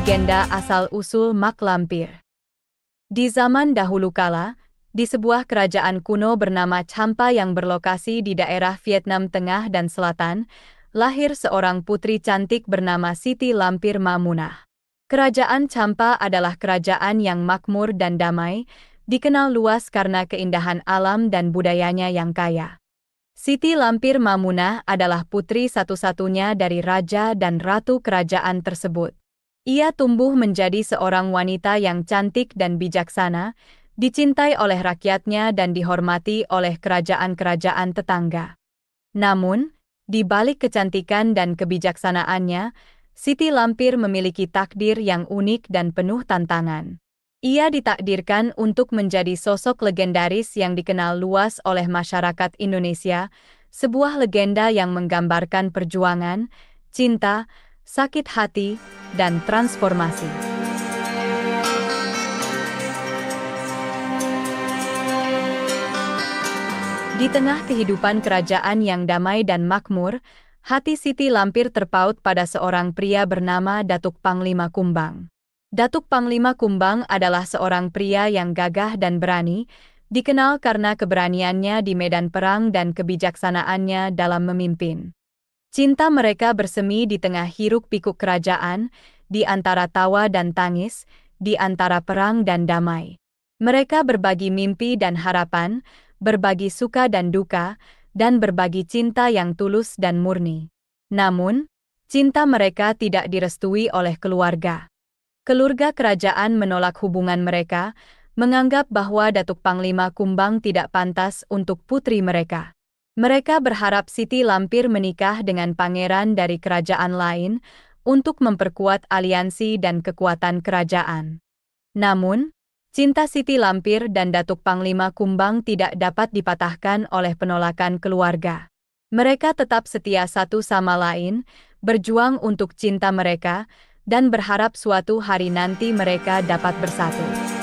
Legenda asal-usul mak lampir. Di zaman dahulu kala, di sebuah kerajaan kuno bernama Champa yang berlokasi di daerah Vietnam Tengah dan Selatan, lahir seorang putri cantik bernama Siti Lampir Mamunah. Kerajaan Champa adalah kerajaan yang makmur dan damai, dikenal luas karena keindahan alam dan budayanya yang kaya. Siti Lampir Mamunah adalah putri satu-satunya dari raja dan ratu kerajaan tersebut. Ia tumbuh menjadi seorang wanita yang cantik dan bijaksana, dicintai oleh rakyatnya dan dihormati oleh kerajaan-kerajaan tetangga. Namun, di balik kecantikan dan kebijaksanaannya, Siti Lampir memiliki takdir yang unik dan penuh tantangan. Ia ditakdirkan untuk menjadi sosok legendaris yang dikenal luas oleh masyarakat Indonesia, sebuah legenda yang menggambarkan perjuangan, cinta, sakit hati, dan transformasi. Di tengah kehidupan kerajaan yang damai dan makmur, hati Siti Lampir terpaut pada seorang pria bernama Datuk Panglima Kumbang. Datuk Panglima Kumbang adalah seorang pria yang gagah dan berani, dikenal karena keberaniannya di medan perang dan kebijaksanaannya dalam memimpin. Cinta mereka bersemi di tengah hiruk-pikuk kerajaan, di antara tawa dan tangis, di antara perang dan damai. Mereka berbagi mimpi dan harapan, berbagi suka dan duka, dan berbagi cinta yang tulus dan murni. Namun, cinta mereka tidak direstui oleh keluarga. Keluarga kerajaan menolak hubungan mereka, menganggap bahwa Datuk Panglima Kumbang tidak pantas untuk putri mereka. Mereka berharap Siti Lampir menikah dengan pangeran dari kerajaan lain untuk memperkuat aliansi dan kekuatan kerajaan. Namun, cinta Siti Lampir dan Datuk Panglima Kumbang tidak dapat dipatahkan oleh penolakan keluarga. Mereka tetap setia satu sama lain, berjuang untuk cinta mereka, dan berharap suatu hari nanti mereka dapat bersatu.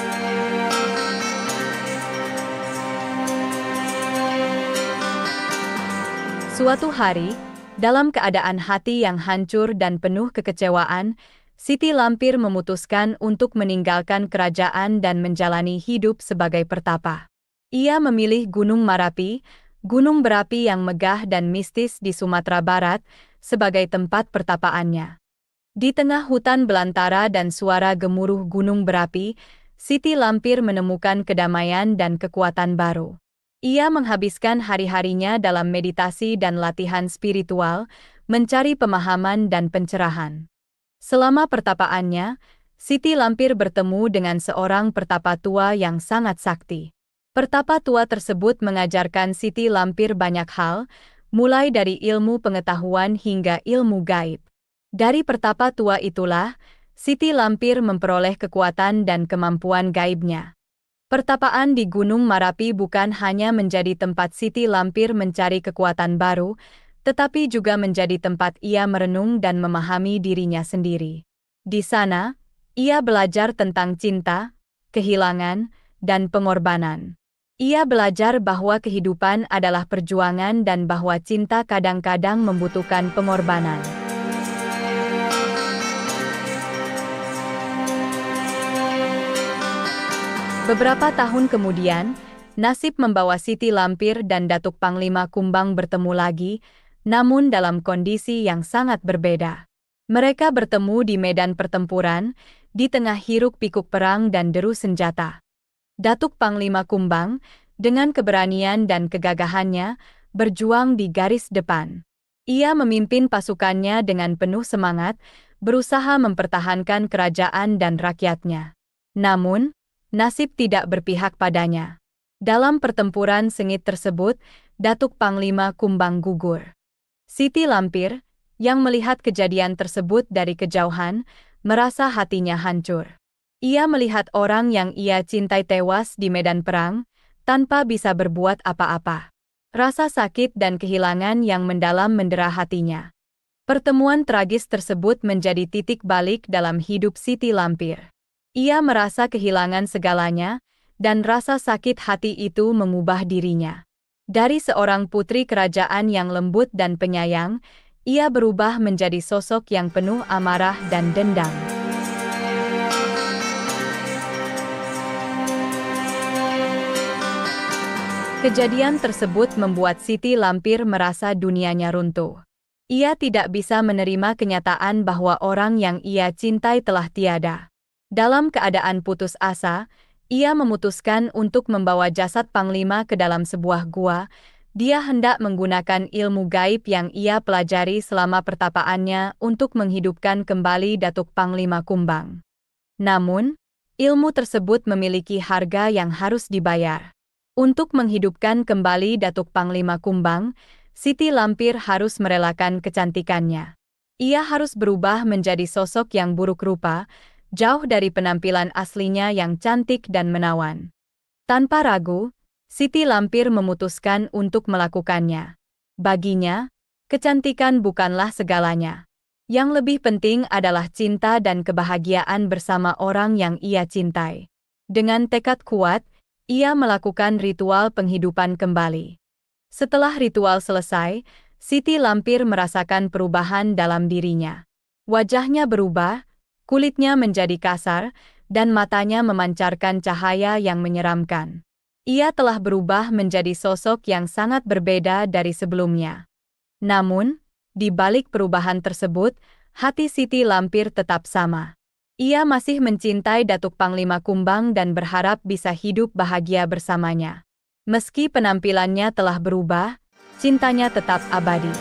Suatu hari, dalam keadaan hati yang hancur dan penuh kekecewaan, Siti Lampir memutuskan untuk meninggalkan kerajaan dan menjalani hidup sebagai pertapa. Ia memilih Gunung Marapi, gunung berapi yang megah dan mistis di Sumatera Barat, sebagai tempat pertapaannya. Di tengah hutan belantara dan suara gemuruh gunung berapi, Siti Lampir menemukan kedamaian dan kekuatan baru. Ia menghabiskan hari-harinya dalam meditasi dan latihan spiritual, mencari pemahaman dan pencerahan. Selama pertapaannya, Siti Lampir bertemu dengan seorang pertapa tua yang sangat sakti. Pertapa tua tersebut mengajarkan Siti Lampir banyak hal, mulai dari ilmu pengetahuan hingga ilmu gaib. Dari pertapa tua itulah, Siti Lampir memperoleh kekuatan dan kemampuan gaibnya. Pertapaan di Gunung Marapi bukan hanya menjadi tempat Siti Lampir mencari kekuatan baru, tetapi juga menjadi tempat ia merenung dan memahami dirinya sendiri. Di sana, ia belajar tentang cinta, kehilangan, dan pengorbanan. Ia belajar bahwa kehidupan adalah perjuangan dan bahwa cinta kadang-kadang membutuhkan pengorbanan. Beberapa tahun kemudian, nasib membawa Siti Lampir dan Datuk Panglima Kumbang bertemu lagi, namun dalam kondisi yang sangat berbeda. Mereka bertemu di medan pertempuran, di tengah hiruk-pikuk perang dan deru senjata. Datuk Panglima Kumbang, dengan keberanian dan kegagahannya, berjuang di garis depan. Ia memimpin pasukannya dengan penuh semangat, berusaha mempertahankan kerajaan dan rakyatnya. Namun, nasib tidak berpihak padanya. Dalam pertempuran sengit tersebut, Datuk Panglima Kumbang gugur. Siti Lampir, yang melihat kejadian tersebut dari kejauhan, merasa hatinya hancur. Ia melihat orang yang ia cintai tewas di medan perang, tanpa bisa berbuat apa-apa. Rasa sakit dan kehilangan yang mendalam mendera hatinya. Pertemuan tragis tersebut menjadi titik balik dalam hidup Siti Lampir. Ia merasa kehilangan segalanya, dan rasa sakit hati itu mengubah dirinya. Dari seorang putri kerajaan yang lembut dan penyayang, ia berubah menjadi sosok yang penuh amarah dan dendam. Kejadian tersebut membuat Siti Lampir merasa dunianya runtuh. Ia tidak bisa menerima kenyataan bahwa orang yang ia cintai telah tiada. Dalam keadaan putus asa, ia memutuskan untuk membawa jasad Panglima ke dalam sebuah gua. Dia hendak menggunakan ilmu gaib yang ia pelajari selama pertapaannya untuk menghidupkan kembali Datuk Panglima Kumbang. Namun, ilmu tersebut memiliki harga yang harus dibayar. Untuk menghidupkan kembali Datuk Panglima Kumbang, Siti Lampir harus merelakan kecantikannya. Ia harus berubah menjadi sosok yang buruk rupa, jauh dari penampilan aslinya yang cantik dan menawan. Tanpa ragu, Siti Lampir memutuskan untuk melakukannya. Baginya, kecantikan bukanlah segalanya. Yang lebih penting adalah cinta dan kebahagiaan bersama orang yang ia cintai. Dengan tekad kuat, ia melakukan ritual penghidupan kembali. Setelah ritual selesai, Siti Lampir merasakan perubahan dalam dirinya. Wajahnya berubah, kulitnya menjadi kasar, dan matanya memancarkan cahaya yang menyeramkan. Ia telah berubah menjadi sosok yang sangat berbeda dari sebelumnya. Namun, di balik perubahan tersebut, hati Siti Lampir tetap sama. Ia masih mencintai Datuk Panglima Kumbang dan berharap bisa hidup bahagia bersamanya. Meski penampilannya telah berubah, cintanya tetap abadi.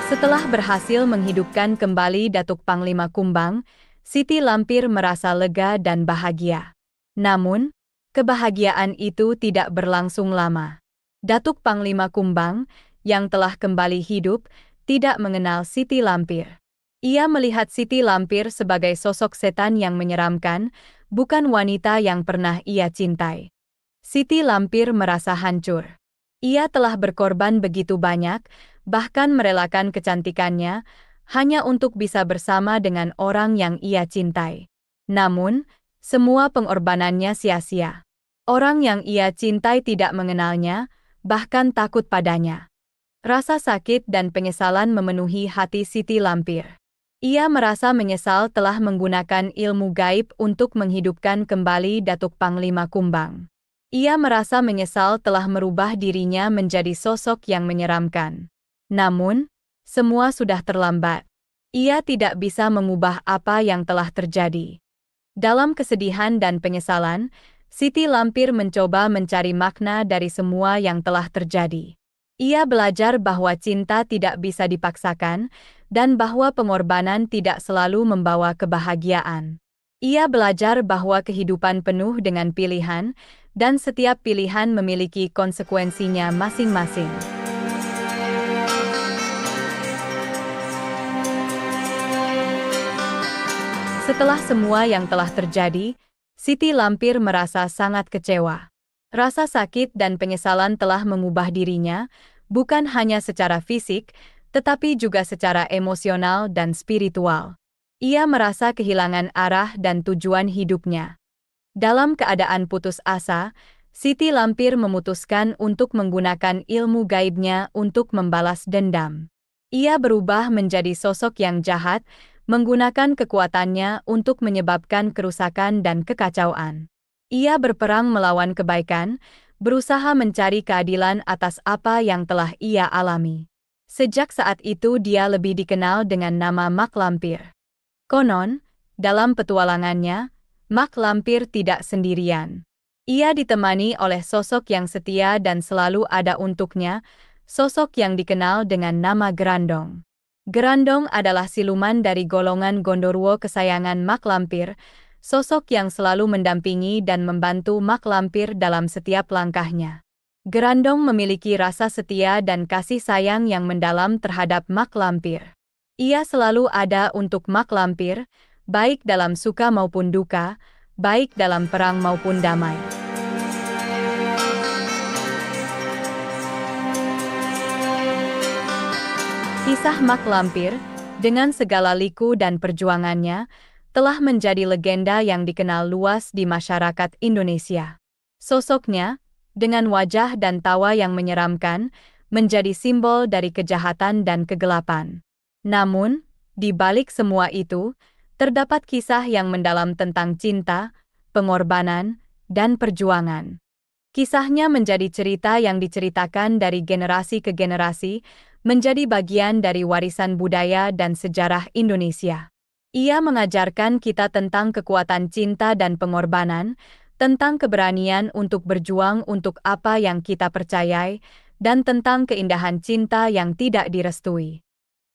Setelah berhasil menghidupkan kembali Datuk Panglima Kumbang, Siti Lampir merasa lega dan bahagia. Namun, kebahagiaan itu tidak berlangsung lama. Datuk Panglima Kumbang, yang telah kembali hidup, tidak mengenal Siti Lampir. Ia melihat Siti Lampir sebagai sosok setan yang menyeramkan, bukan wanita yang pernah ia cintai. Siti Lampir merasa hancur. Ia telah berkorban begitu banyak, bahkan merelakan kecantikannya, hanya untuk bisa bersama dengan orang yang ia cintai. Namun, semua pengorbanannya sia-sia. Orang yang ia cintai tidak mengenalnya, bahkan takut padanya. Rasa sakit dan penyesalan memenuhi hati Siti Lampir. Ia merasa menyesal telah menggunakan ilmu gaib untuk menghidupkan kembali Datuk Panglima Kumbang. Ia merasa menyesal telah merubah dirinya menjadi sosok yang menyeramkan. Namun, semua sudah terlambat. Ia tidak bisa mengubah apa yang telah terjadi. Dalam kesedihan dan penyesalan, Siti Lampir mencoba mencari makna dari semua yang telah terjadi. Ia belajar bahwa cinta tidak bisa dipaksakan, dan bahwa pengorbanan tidak selalu membawa kebahagiaan. Ia belajar bahwa kehidupan penuh dengan pilihan, dan setiap pilihan memiliki konsekuensinya masing-masing. Setelah semua yang telah terjadi, Siti Lampir merasa sangat kecewa. Rasa sakit dan penyesalan telah mengubah dirinya, bukan hanya secara fisik, tetapi juga secara emosional dan spiritual. Ia merasa kehilangan arah dan tujuan hidupnya. Dalam keadaan putus asa, Siti Lampir memutuskan untuk menggunakan ilmu gaibnya untuk membalas dendam. Ia berubah menjadi sosok yang jahat, menggunakan kekuatannya untuk menyebabkan kerusakan dan kekacauan. Ia berperang melawan kebaikan, berusaha mencari keadilan atas apa yang telah ia alami. Sejak saat itu dia lebih dikenal dengan nama Mak Lampir. Konon, dalam petualangannya, Mak Lampir tidak sendirian. Ia ditemani oleh sosok yang setia dan selalu ada untuknya, sosok yang dikenal dengan nama Gerandong. Gerandong adalah siluman dari golongan Gondorwo kesayangan Mak Lampir, sosok yang selalu mendampingi dan membantu Mak Lampir dalam setiap langkahnya. Gerandong memiliki rasa setia dan kasih sayang yang mendalam terhadap Mak Lampir. Ia selalu ada untuk Mak Lampir, baik dalam suka maupun duka, baik dalam perang maupun damai. Kisah Mak Lampir, dengan segala liku dan perjuangannya, telah menjadi legenda yang dikenal luas di masyarakat Indonesia. Sosoknya, dengan wajah dan tawa yang menyeramkan, menjadi simbol dari kejahatan dan kegelapan. Namun, di balik semua itu, Terdapat kisah yang mendalam tentang cinta, pengorbanan, dan perjuangan. Kisahnya menjadi cerita yang diceritakan dari generasi ke generasi, menjadi bagian dari warisan budaya dan sejarah Indonesia. Ia mengajarkan kita tentang kekuatan cinta dan pengorbanan, tentang keberanian untuk berjuang untuk apa yang kita percayai, dan tentang keindahan cinta yang tidak direstui.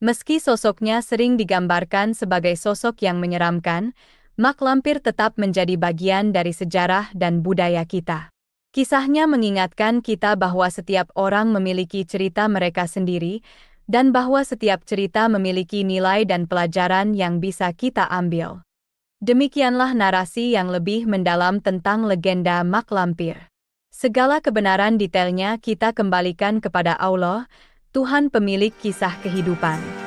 Meski sosoknya sering digambarkan sebagai sosok yang menyeramkan, Mak Lampir tetap menjadi bagian dari sejarah dan budaya kita. Kisahnya mengingatkan kita bahwa setiap orang memiliki cerita mereka sendiri, dan bahwa setiap cerita memiliki nilai dan pelajaran yang bisa kita ambil. Demikianlah narasi yang lebih mendalam tentang legenda Mak Lampir. Segala kebenaran detailnya kita kembalikan kepada Allah, Tuhan pemilik kisah kehidupan.